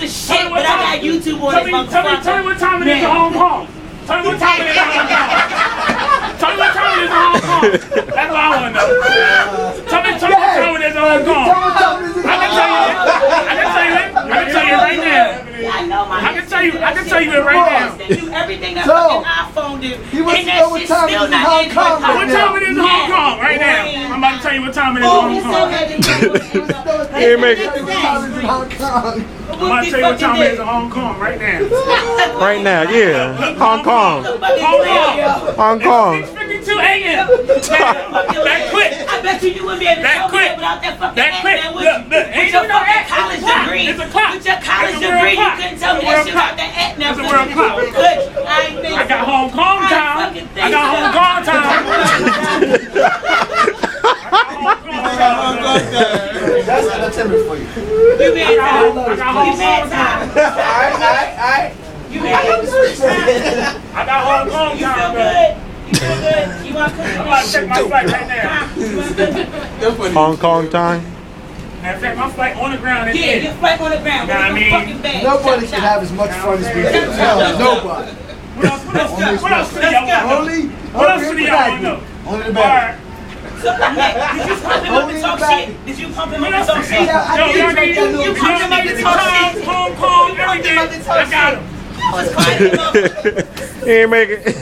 shit, but I got YouTube on this motherfucker. Tell me what time it is in Hong Kong. Tell me what time it is in Hong Kong. Tell me what time it is in Hong Kong. That's what I want to know. Tell me what time it is in Hong Kong. I can tell you it right now. I know my I can tell you it right now. They do everything a fucking iPhone do. He wants to know what time it is in Hong Kong. What time it is in Hong Kong right now? I'm about to tell you what time it is in Hong Kong. He ain't making it. Hong Kong. I'm about to tell you what time it is in Hong Kong right now. Right now, yeah. Hong Kong. Hong Kong. 6:52 a.m. That quick. I bet you wouldn't be able to tell me without that fucking That quick. man, would Look, you? look. With Ain't your even no fucking X. college It's a clock. degree. It's a clock. With your college It's a world degree, you clock. couldn't tell me It's a that world shit clock. without that at now. It's a world clock. I got Hong Kong time. I got Hong Kong time. That's him for you. You mad time. I got Hong Kong time. Alright. You mad time. I got Hong Kong You feel time, bro. good? You feel good? You want to cook? I'm about to check my flight right now. Hong Kong time. Matter of fact, my flight on the ground is Yeah, in. your flight on the ground. Nah, I mean, fucking bag. Nobody can have as much fun as we do. Nobody. What else do y'all want to know? What else do y'all want to know? Only the All bag. right. Did you pump him up to talk shit? Did you pump him up to talk shit? You pumped him up to talk shit. Hong Kong, everything. I got him. I was crying. He ain't making it.